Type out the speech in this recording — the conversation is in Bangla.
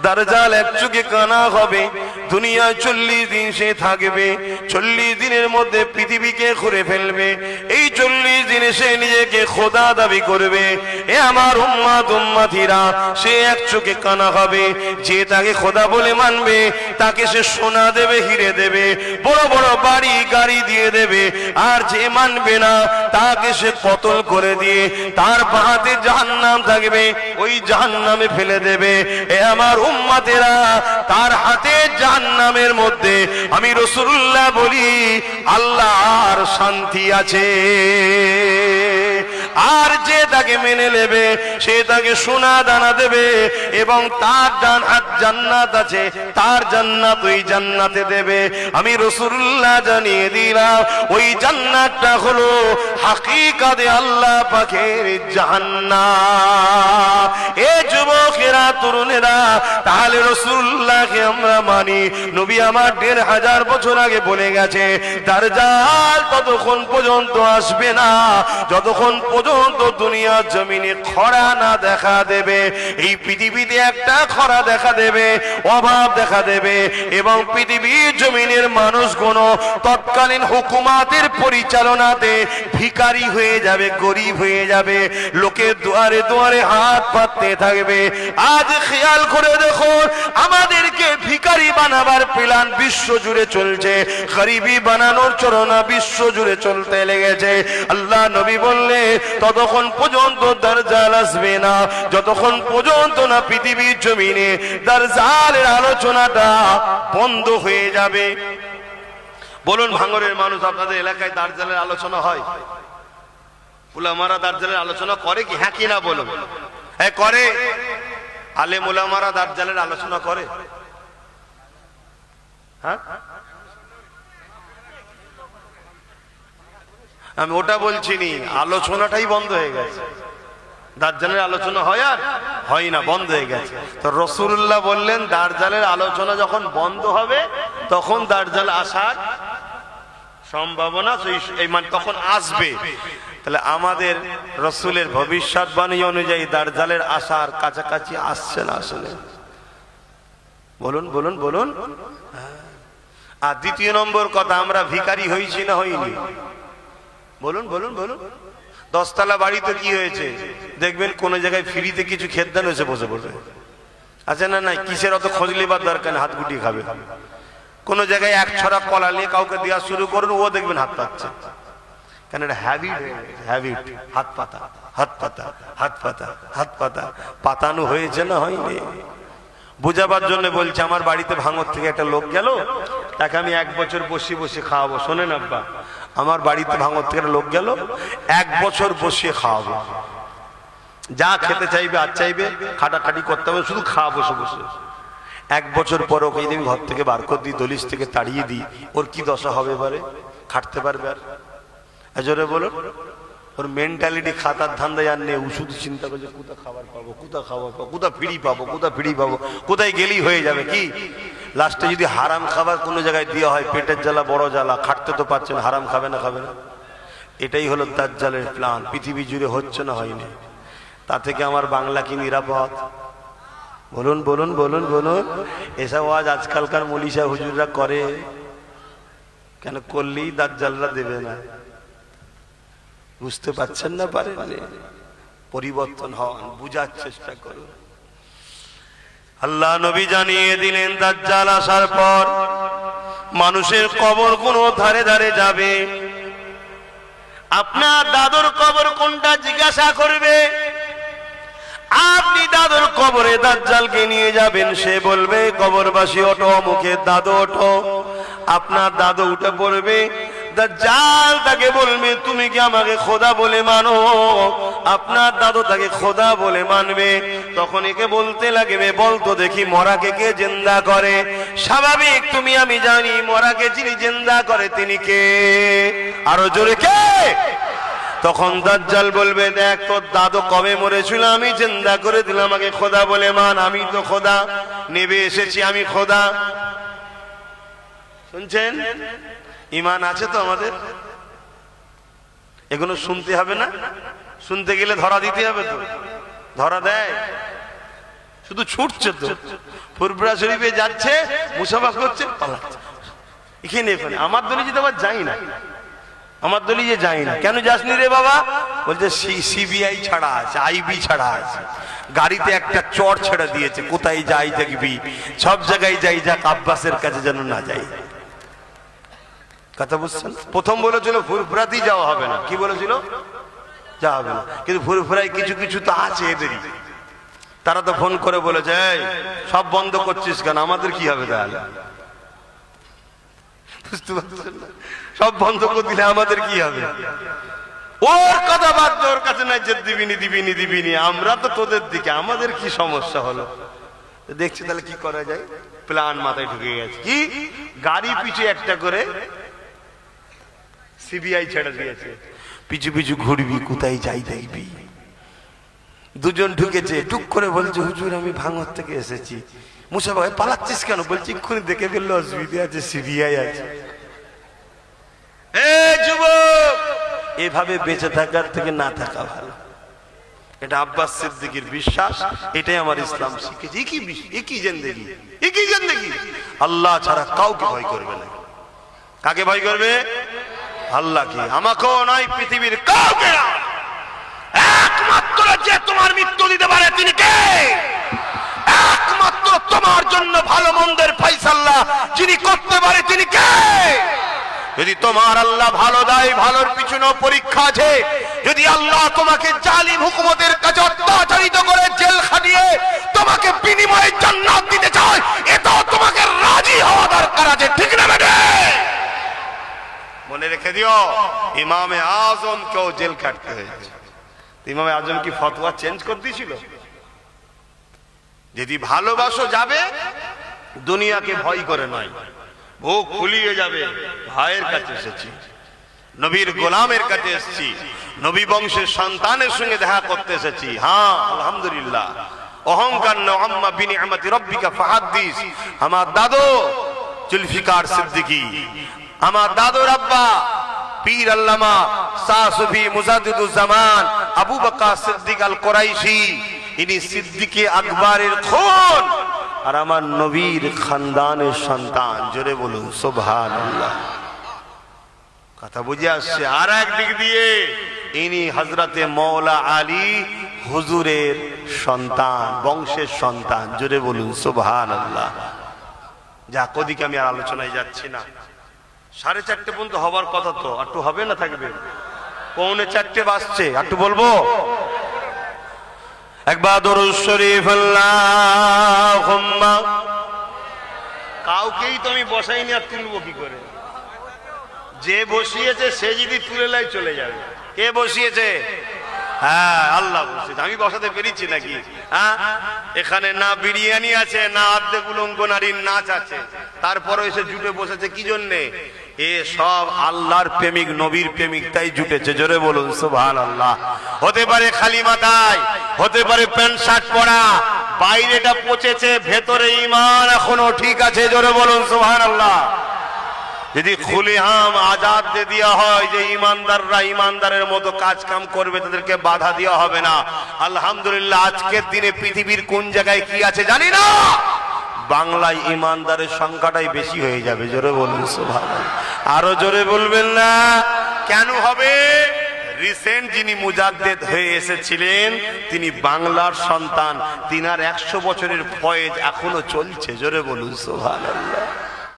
দাজ্জাল এক চোখে কানা হবে, দুনিয়ায় 40 দিন সে থাকবে, 40 দিনের মধ্যে পৃথিবীকে ঘুরে ফেলবে। এই 40 দিনে সে নিজেকে খোদা দাবি করবে। এ আমার উম্মত উম্মতিরা, সে এক চোখে কানা হবে। যে তাকে খোদা বলে মানবে তাকে সে সোনা দেবে, হিরে দেবে, বড় বড় বাড়ি গাড়ি দিয়ে দেবে। আর যে মানবে না তাকে সে কতল করে দিয়ে তার বাহাতে জাহান্নাম থাকবে, ওই জাহান্নামে ফেলে দেবে। এ আমার উম্মতেরা, তার হাতে জাহান্নামের মধ্যে আমি রাসূলুল্লাহ বলি আল্লাহর শান্তি আছে। আর যে তাকে মেনে নেবে সে তাকে সোনা দানা দেবে এবং তার ডান হাত জান্নাত আছে, তার জান্নাত ওই জান্নাতে দেবে। আমি রাসূলুল্লাহ জানিয়ে দিলাম ওই জান্নাতটা হলো হাকিকাতে আল্লাহ পাকের জান্নাত। এ যুবকেরা, তরুণেরা, তাহলে রাসূলুল্লাহকে আমরা মানি। নবী আমার 1500 বছর আগে বলে গেছে দাজ্জাল ততক্ষণ পর্যন্ত আসবে না যতক্ষণ পর্যন্ত দুনিয়ার জমিনে খরা না দেখা দেবে। এই পৃথিবীতে একটা খরা দেখা দেবে, অভাব দেখা দেবে এবং পৃথিবীর জমিনের মানুষগুণ তৎকালীন হুকুমাতের পরিচালনাতে ভিখারি হয়ে যাবে, গরিব হয়ে যাবে, লোকের দুয়ারে দুয়ারে হাত পাততে থাকবে। আজ খেয়াল করে দেখো, আমাদেরকে ভিখারি বানাবার প্ল্যান বিশ্ব জুড়ে চলছে, গরিবি বানানোর চরণা বিশ্ব জুড়ে চলতে লেগেছে। আল্লাহ নবী বললে ততক্ষণ পর্যন্ত দাজ্জাল আসবে না যতক্ষণ পর্যন্ত না পৃথিবীর জমিনে দাজ্জালের আলোচনাটা বন্ধ হয়ে যাবে। বলুন ভাঙরের মানুষ, আপনাদের এলাকায় দাজ্জালের আলোচনা হয়? উলামারা দাজ্জালের আলোচনা করে কি? হ্যাঁ কি না বলুন? হ্যাঁ করে। আলেম উলামারা দাজ্জালের আলোচনা করে? হ্যাঁ, আমি ওটা বলছি নি, আলোচনাটাই বন্ধ হয়ে গেছে। দাজ্জালের আলোচনা হয় আর হয় না, বন্ধ হয়ে গেছে। তো রাসূলুল্লাহ বললেন দাজ্জালের আলোচনা যখন বন্ধ হবে তখন দাজ্জাল আসার সম্ভাবনা তখন আসবে। তাহলে আমাদের রাসূলের ভবিষ্যৎবাণী অনুযায়ী দাজ্জালের আসার কাছাকাছি আসছে না আসলে? বলুন বলুন বলুন। আর দ্বিতীয় নম্বর কথা, আমরা ভিখারি হয়েছি না হইনি? বলুন বলুন বলুন। 10 তলা বাড়িতে কি হয়েছে দেখবেন কোন জায়গায় ফ্রিতে কিছু খেদ্দান হয়েছে বসে বসে আছে না? নাই, কিসের অত খোঁজ লিবার দরকার নেই, হাত গুটিয়ে খাবে। কোন জায়গায় এক ছড়া কলা নিয়ে কাউকে দেওয়া শুরু করুন, ও দেখবেন হাত পাচ্ছে। কেন? এটা হ্যাবিট। হাত পাতা, হাত পাতা, হাত পাতা, হাত পাতা, পাতানো হয়েছে না হয়নি? বুঝাবার জন্য বলছে, আমার বাড়িতে ভাঙর থেকে একটা লোক গেল, তাকে আমি 1 বছর বসে বসে খাওয়াবো। শোনেন আব্বা, আমার বাড়িতে ভাঙর থেকে লোক গেল, 1 বছর বসিয়ে খাওয়াবো। যা খেতে চাইবে আর চাইবে, খাটাখাটি করতে হবে, শুধু খাওয়া বসে বসে। 1 বছর পর ওকে যদি ঘর থেকে বার করে দিই, দলিশ থেকে তাড়িয়ে দিই, ওর কি দশা হবে? এবারে খাটতে পারবে আর? জোরে বলুন। ওর মেন্টালিটি খাতার ধান্দায় আর নেই, শুধু চিন্তা করছে কোথা খাবার পাবো, কোথা খাবার পাবো, কোথা ফিরি পাবো, কোথা ফিরি পাবো, কোথায় গেলেই হয়ে যাবে কি। লাস্টে যদি হারাম খাবার কোনো জায়গায় দেওয়া হয়, পেটের জ্বালা বড় জ্বালা, খাটতে তো পারছেন, হারাম খাবে না খাবে না? এটাই হলো দাজ্জালের প্ল্যান। পৃথিবী জুড়ে হচ্ছে না হয়নি? তা থেকে আমার বাংলা কি নিরাপদ? বলুন বলুন বলুন বলুন। এসব আজ আজকালকার মলিশা হুজুররা করে কেন? করলেই দাজ্জালরা দেবে না। বুঝতে পারছেন না? পারেন? পরিবর্তন হন, বুঝার চেষ্টা করুন। আল্লাহ নবী জানিয়ে দিলেন দাজ্জাল আসার পর মানুষের কবর কোন ধারে ধারে যাবে। আপনার দাদুর কবর কোনটা জিজ্ঞাসা করবে, আপনি দাদুর কবরে দাজ্জালকে নিয়ে যাবেন, সে বলবে কবরবাসী ওঠো, মুখের দাদু ওঠো। আপনার দাদু উঠে পড়বে, দাজ্জাল তাকে বলবে তুমি কি আমাকে খোদা বলে মানো? আপনার দাদু তাকে খোদা বলে মানবে। তখন একে বলতে লাগবে, বলতো দেখি মরাকে কে জিন্দা করে? স্বাভাবিক, তুমি আমি জানি মরাকে যিনি জিন্দা করে তিনি কে? আরো জোরে কে? তখন দাজ্জাল বলবে, দেখ তোর দাদু কবে মরেছিল, আমি জিন্দা করে দিলাম, আমাকে খোদা বলে মান। আমি তো খোদা, নেবে এসেছি আমি খোদা। শুনছেন? ইমান আছে তো আমাদের? এগুলো শুনতে হবে না? শুনতে গেলে ধরা দিতে হবে তো? ধরা দেয়? শুধু ছুটছে তো। ফুরফুরা শরীফে যাচ্ছে, মুসাফা করছে, পালাচ্ছে এখানে এখানে। আমার দলি যেতে আবার যাই না, আমার দলি যে যাই না। কেন যাসনি রে বাবা? বলছে সিবিআই ছাড়া আছে, আইবি ছাড়া আছে, গাড়িতে একটা চর ছেড়ে দিয়েছে, কোথায় যাই দেখবি, সব জায়গায় যাই, যাক আব্বাসের কাছে যেন না যাই। কথা বুঝছেন? প্রথম বলেছিল ফুরফুরাতেই যাওয়া হবে না, কি বলেছিল? যাওয়া হবে না। কিন্তু ফুরফুরায় কিছু কিছু তো আছে এদেরই, তারা তো ফোন করে বলেছে এই সব বন্ধ করছিস কেন, আমাদের কি হবে তাহলে? বুঝতে পারছেন না? সব বন্ধ করে দিলে আমাদের কি হবে? ওর কথা বাদ দে, ওর কাছে নাই যে দিবিনি দিবিনি দিবিনি, আমরা তো তোদের দিকে, আমাদের কি সমস্যা হলো? দেখছি তাহলে কি করা যায়, প্ল্যান মাথায় ঢুকে গেছে। কি গাড়ি পিছু একটা করে সিবিআই ছেড়ে দিয়েছে, পিছু পিছু ঘুরবি, কোথায় যাই দেখবি। দুজন ঢুকেছে, টুক করে বলছে হুজুর আমি ভাঙর থেকে এসেছি। মুসা ভাই পালাচ্ছিস কেন? বলছি এক্ষুনি দেখে ফেললো, অসুবিধা আছে, সিবিআই আছে। যুবক, এভাবে বেঁচে থাকার থেকে না থাকা ভালো। এটা আব্বাস সিদ্দিকীর বিশ্বাস, এটাই আমার ইসলাম শিখেছে। একই জিন্দেগি, আল্লাহ ছাড়া কাউকে ভয় করবে না। কাকে ভয় করবে? আল্লাহকে। আমাকেও নয়, পৃথিবীর কাউকে না। একমাত্র যে তোমার মৃত্যু দিতে পারে তিনি কে? একমাত্র তোমার জন্য ভালো মন্দের ফায়সালা যিনি করতে পারে তিনি কে? যদি তোমার আল্লাহ ভালো দেয়, ভালোর পিছনেও পরীক্ষা আছে। যদি আল্লাহ তোমাকে জালিম হুকুমতের কাছে অত্যাচারিত করে জেল খাটিয়ে তোমাকে বিনিময়ে জান্নাত দিতে চায়, এটাও তোমাকে রাজি হওয়া দরকার আছে, ঠিক না বেটা? মনে রেখে দিও, ইমামে আজম কেও জেল কাটতে হয়েছে। ইমামে আজম কি ফতোয়া চেঞ্জ করে দিয়েছিল? যদি ভালোবাসো যাবে, দুনিয়াকে ভয় করে নয়, বুক ফুলিয়ে যাবে। ভাইয়ের কাছে এসেছি, নবীর গোলামের কাছে এসেছি, নবী বংশের সন্তানের সঙ্গে দেখা করতে এসেছি। হ্যাঁ আলহামদুলিল্লাহ, অহংকার না, আম্মা বিনিআমাতি রাব্বিকা ফাহাদ্দিস। আমার দাদু জুলফিকার সিদ্দিকী, আমার দাদুর আব্বা পীর আল্লামা শাহ সুফি মুজাদ্দিদুজ জামান আবু বকর সিদ্দিক আল কুরাইশি, ইনি সিদ্দিকে আকবরের খুন, আর আমার নবীর খানদানের সন্তান। জোরে বলুন সুবহানাল্লাহ। কথা বুঝে আসছে? আর একদিক দিয়ে ইনি হযরতে মওলা আলী হুজুরের সন্তান, বংশের সন্তান। জোরে বলুন সুবহানাল্লাহ। যা ওদিকে আমি আর আলোচনায় যাচ্ছি না। 4:30 পর্যন্ত হবার কথা, তো একটু হবে না থাকবে? 3:45 বাজছে, একটু বলবো একবার দরুদ শরীফ আল্লাহুম্মা। কাউকেই তো আমি বসাইনি, আর তুলবো কি করে? যে বসিয়েছে সে যদি তুলে লাই চলে যাবে। কে বসিয়েছে? হ্যাঁ আল্লাহ বসিয়েছে, আমি বসাতে পেরেছি নাকি? হ্যাঁ, এখানে না বিরিয়ানি আছে, না অর্ধেক উলঙ্গ নারীর নাচ আছে, তারপরে এসে জুটে বসেছে কি জন্যে? এ সব আল্লাহর প্রেমিক, নবীর প্রেমিক, তাই জুটেছে। জোরে বলুন সুবহানাল্লাহ। হতে পারে খালি মাথায়, হতে পারে প্যান্ট শার্ট পরা, বাইরেটা পচেছে, ভেতরে ঈমান এখনো ঠিক আছে। জোরে বলুন সুবহানাল্লাহ। যদি খুলিহাম আজাদ দিয়ে দেওয়া হয় যে ইমানদাররা ইমানদারের মতো কাজ কাম করবে, তাদেরকে বাধা দেওয়া হবে না। আলহামদুলিল্লাহ, আজকের দিনে পৃথিবীর কোন জায়গায় কি আছে জানি না, বাংলায় ইমানদারের সংখ্যাটাই বেশি হয়ে যাবে। জোরে বলুন সুবহানাল্লাহ। আরো জোরে বলবেন না? কেন হবে? রিসেন্ট যিনি মুজাদ্দেদ হয়ে এসেছিলেন তিনি বাংলার সন্তান, তিনার 100 বছরের ফয়েজ এখনো চলছে। জোরে বলুন সুবহানাল্লাহ।